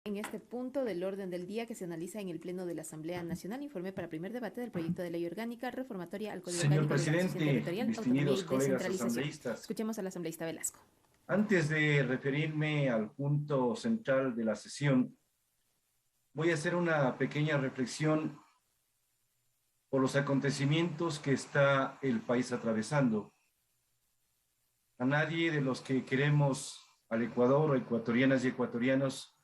En este punto del orden del día que se analiza en el Pleno de la Asamblea Nacional, informe para primer debate del proyecto de ley orgánica reformatoria al Código Señor Orgánico de Organización presidente, Territorial, Autonomía y distinguidos colegas Descentralización. asambleístas, Escuchemos al asambleísta Velasco. antes de referirme al punto central de la sesión, voy a hacer una pequeña reflexión por los acontecimientos que está el país atravesando. A nadie de los que queremos al Ecuador, o ecuatorianas y ecuatorianos,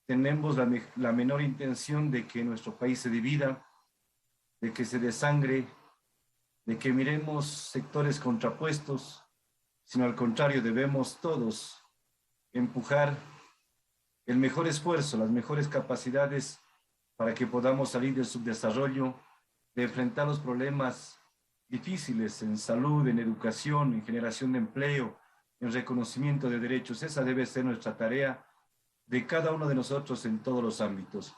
tenemos la menor intención de que nuestro país se divida, de que se desangre, de que miremos sectores contrapuestos, sino al contrario, debemos todos empujar el mejor esfuerzo, las mejores capacidades para que podamos salir del subdesarrollo, de enfrentar los problemas difíciles en salud, en educación, en generación de empleo, en reconocimiento de derechos. Esa debe ser nuestra tarea de cada uno de nosotros en todos los ámbitos,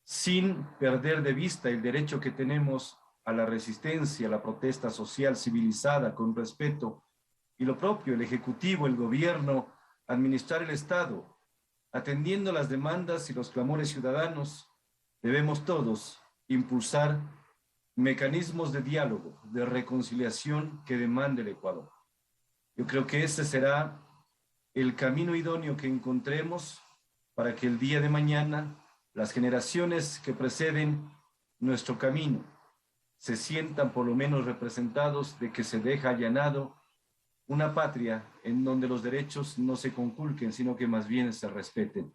sin perder de vista el derecho que tenemos a la resistencia, a la protesta social civilizada, con respeto, y lo propio, el Ejecutivo, el Gobierno, administrar el Estado, atendiendo las demandas y los clamores ciudadanos, debemos todos impulsar mecanismos de diálogo, de reconciliación que demande el Ecuador. Yo creo que ese será el camino idóneo que encontremos para que el día de mañana las generaciones que preceden nuestro camino se sientan por lo menos representados de que se deja allanado una patria en donde los derechos no se conculquen, sino que más bien se respeten.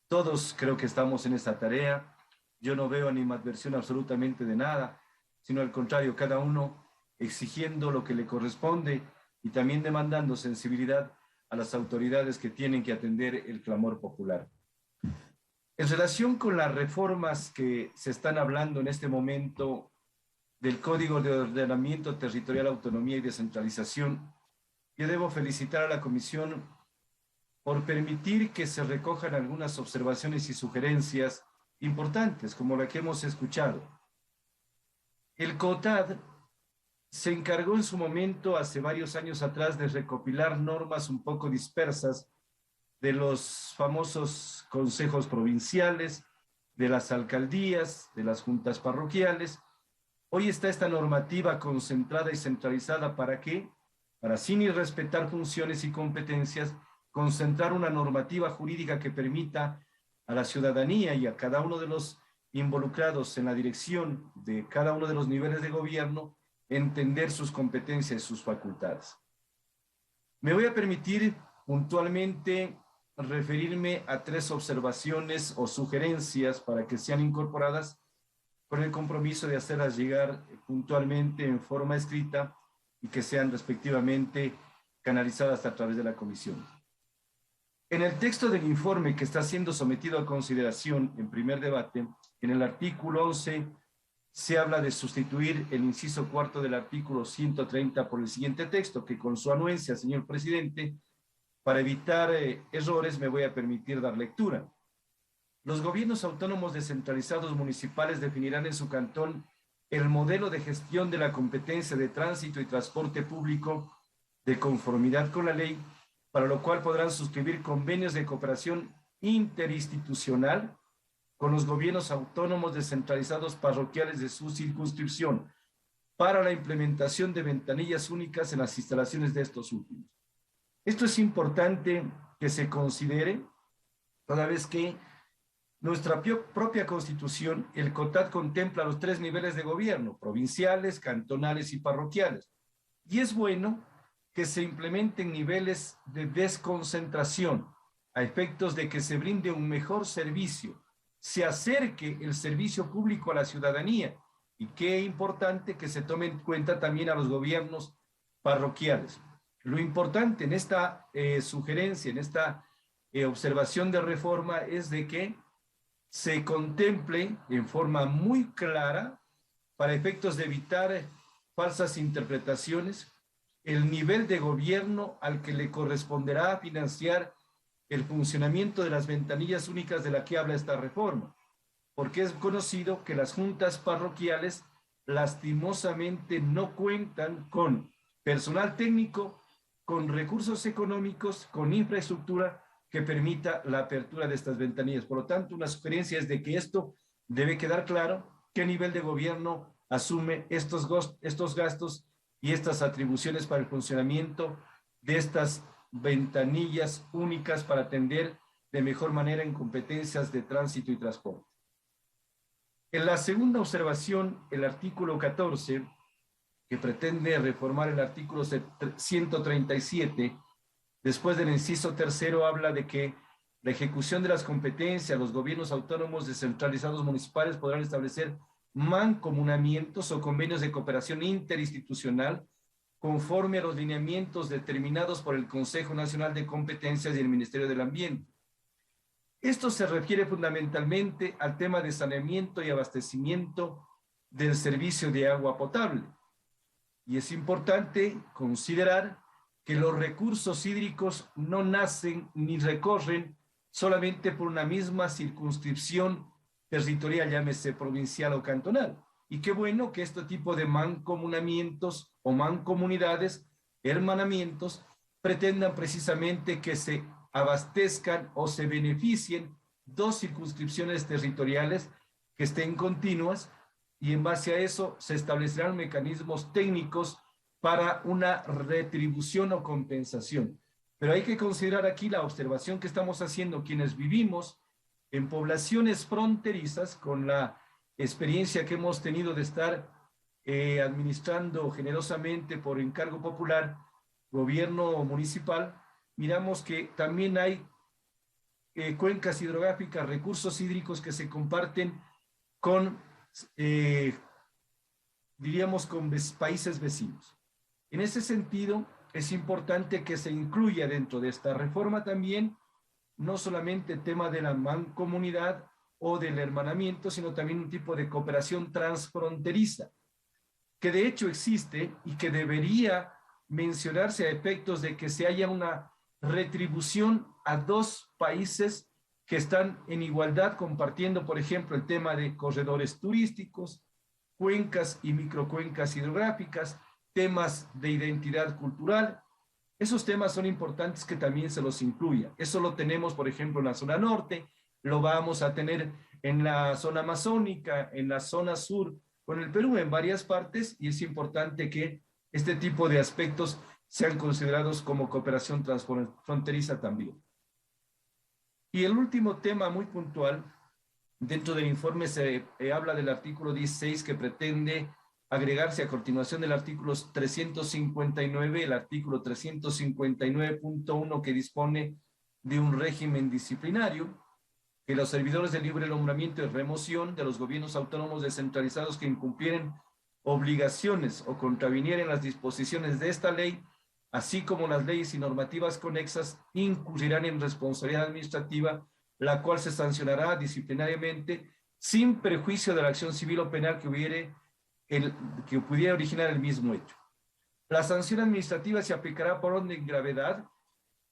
Todos creo que estamos en esta tarea. Yo no veo animadversión absolutamente de nada, sino al contrario, cada uno exigiendo lo que le corresponde y también demandando sensibilidad a las autoridades que tienen que atender el clamor popular. En relación con las reformas que se están hablando en este momento del Código de Ordenamiento Territorial, Autonomía y Descentralización, yo debo felicitar a la Comisión por permitir que se recojan algunas observaciones y sugerencias importantes, como la que hemos escuchado. El COTAD se encargó en su momento, hace varios años atrás, de recopilar normas un poco dispersas de los famosos consejos provinciales, de las alcaldías, de las juntas parroquiales. Hoy está esta normativa concentrada y centralizada. ¿Para qué? Para, sin irrespetar funciones y competencias, concentrar una normativa jurídica que permita a la ciudadanía y a cada uno de los involucrados en la dirección de cada uno de los niveles de gobierno entender sus competencias y sus facultades. Me voy a permitir puntualmente referirme a 3 observaciones o sugerencias para que sean incorporadas con el compromiso de hacerlas llegar puntualmente en forma escrita y que sean respectivamente canalizadas a través de la comisión. En el texto del informe que está siendo sometido a consideración en primer debate, en el artículo 11 se habla de sustituir el inciso cuarto del artículo 130 por el siguiente texto, que con su anuencia, señor presidente, para evitar errores me voy a permitir dar lectura. Los gobiernos autónomos descentralizados municipales definirán en su cantón el modelo de gestión de la competencia de tránsito y transporte público de conformidad con la ley, para lo cual podrán suscribir convenios de cooperación interinstitucional con los gobiernos autónomos descentralizados parroquiales de su circunscripción para la implementación de ventanillas únicas en las instalaciones de estos últimos. Esto es importante que se considere, toda vez que nuestra propia Constitución, el COTAD, contempla los 3 niveles de gobierno, provinciales, cantonales y parroquiales. Y es bueno que se implementen niveles de desconcentración a efectos de que se brinde un mejor servicio, se acerque el servicio público a la ciudadanía, y qué importante que se tome en cuenta también a los gobiernos parroquiales. Lo importante en esta sugerencia, en esta observación de reforma, es de que se contemple en forma muy clara, para efectos de evitar falsas interpretaciones, el nivel de gobierno al que le corresponderá financiar el funcionamiento de las ventanillas únicas de la que habla esta reforma, porque es conocido que las juntas parroquiales lastimosamente no cuentan con personal técnico, con recursos económicos, con infraestructura que permita la apertura de estas ventanillas. Por lo tanto, una sugerencia es de que esto debe quedar claro, qué nivel de gobierno asume estos gastos y estas atribuciones para el funcionamiento de estas ventanillas únicas para atender de mejor manera en competencias de tránsito y transporte. En la segunda observación, el artículo 14, que pretende reformar el artículo 137, después del inciso tercero, habla de que la ejecución de las competencias, los gobiernos autónomos descentralizados municipales podrán establecer mancomunamientos o convenios de cooperación interinstitucional conforme a los lineamientos determinados por el Consejo Nacional de Competencias y el Ministerio del Ambiente. Esto se refiere fundamentalmente al tema de saneamiento y abastecimiento del servicio de agua potable. Y es importante considerar que los recursos hídricos no nacen ni recorren solamente por una misma circunscripción territorial, llámese provincial o cantonal. Y qué bueno que este tipo de mancomunamientos o mancomunidades, hermanamientos, pretendan precisamente que se abastezcan o se beneficien dos circunscripciones territoriales que estén continuas, y en base a eso se establecerán mecanismos técnicos para una retribución o compensación. Pero hay que considerar aquí la observación que estamos haciendo quienes vivimos en poblaciones fronterizas, con la experiencia que hemos tenido de estar administrando generosamente por encargo popular gobierno municipal. Miramos que también hay cuencas hidrográficas, recursos hídricos que se comparten con, diríamos, con países vecinos. En ese sentido, es importante que se incluya dentro de esta reforma también no solamente el tema de la mancomunidad o del hermanamiento, sino también un tipo de cooperación transfronteriza, que de hecho existe y que debería mencionarse a efectos de que se haya una retribución a dos países que están en igualdad compartiendo, por ejemplo, el tema de corredores turísticos, cuencas y microcuencas hidrográficas, temas de identidad cultural. Esos temas son importantes que también se los incluya. Eso lo tenemos, por ejemplo, en la zona norte, lo vamos a tener en la zona amazónica, en la zona sur, con el Perú, en varias partes, y es importante que este tipo de aspectos sean considerados como cooperación transfronteriza también. Y el último tema muy puntual, dentro del informe se habla del artículo 16 que pretende agregarse a continuación del artículo 359, el artículo 359.1 que dispone de un régimen disciplinario, que los servidores de libre nombramiento y remoción de los gobiernos autónomos descentralizados que incumplieren obligaciones o contravinieren las disposiciones de esta ley, así como las leyes y normativas conexas, incurrirán en responsabilidad administrativa, la cual se sancionará disciplinariamente sin perjuicio de la acción civil o penal que pudiera originar el mismo hecho. La sanción administrativa se aplicará por orden de gravedad,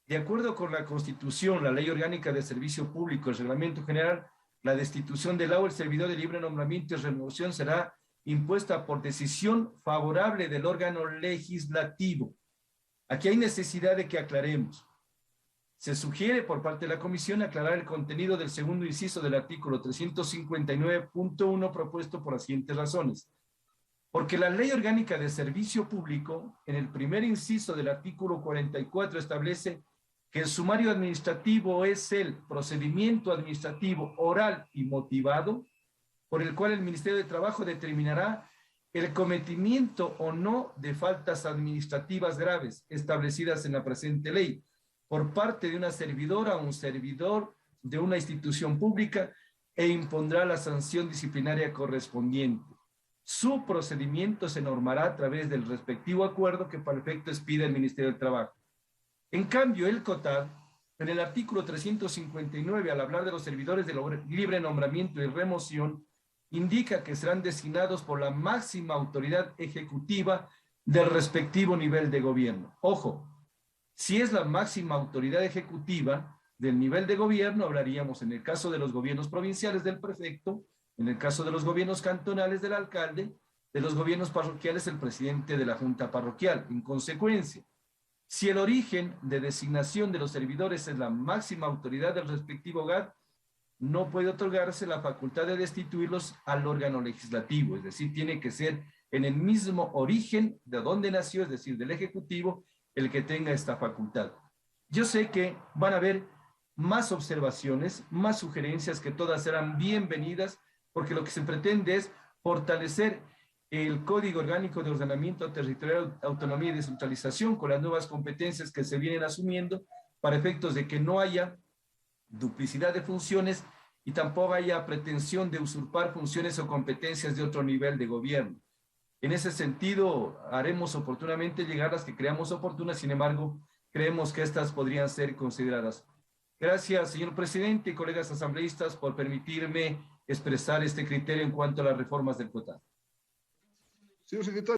de acuerdo con la Constitución, la Ley Orgánica de Servicio Público, el Reglamento General. La destitución del el servidor de libre nombramiento y remoción será impuesta por decisión favorable del órgano legislativo. Aquí hay necesidad de que aclaremos. Se sugiere por parte de la Comisión aclarar el contenido del segundo inciso del artículo 359.1 propuesto por las siguientes razones. Porque la Ley Orgánica de Servicio Público, en el primer inciso del artículo 44, establece que el sumario administrativo es el procedimiento administrativo oral y motivado por el cual el Ministerio de Trabajo determinará el cometimiento o no de faltas administrativas graves establecidas en la presente ley por parte de una servidora o un servidor de una institución pública e impondrá la sanción disciplinaria correspondiente. Su procedimiento se normará a través del respectivo acuerdo que para efecto expida el Ministerio del Trabajo. En cambio, el COTAD, en el artículo 359, al hablar de los servidores de libre nombramiento y remoción, indica que serán designados por la máxima autoridad ejecutiva del respectivo nivel de gobierno. Ojo, si es la máxima autoridad ejecutiva del nivel de gobierno, hablaríamos en el caso de los gobiernos provinciales del prefecto, en el caso de los gobiernos cantonales del alcalde, de los gobiernos parroquiales el presidente de la junta parroquial. En consecuencia, Si el origen de designación de los servidores es la máxima autoridad del respectivo hogar, no puede otorgarse la facultad de destituirlos al órgano legislativo, es decir, tiene que ser en el mismo origen de donde nació, es decir, del Ejecutivo, el que tenga esta facultad. Yo sé que van a haber más observaciones, más sugerencias, que todas serán bienvenidas, porque lo que se pretende es fortalecer el Código Orgánico de Ordenamiento Territorial, Autonomía y Descentralización con las nuevas competencias que se vienen asumiendo para efectos de que no haya duplicidad de funciones y tampoco haya pretensión de usurpar funciones o competencias de otro nivel de gobierno. En ese sentido, haremos oportunamente llegar las que creamos oportunas, sin embargo, creemos que estas podrían ser consideradas. Gracias, señor presidente y colegas asambleístas, por permitirme expresar este criterio en cuanto a las reformas del COTAD. Señor secretario.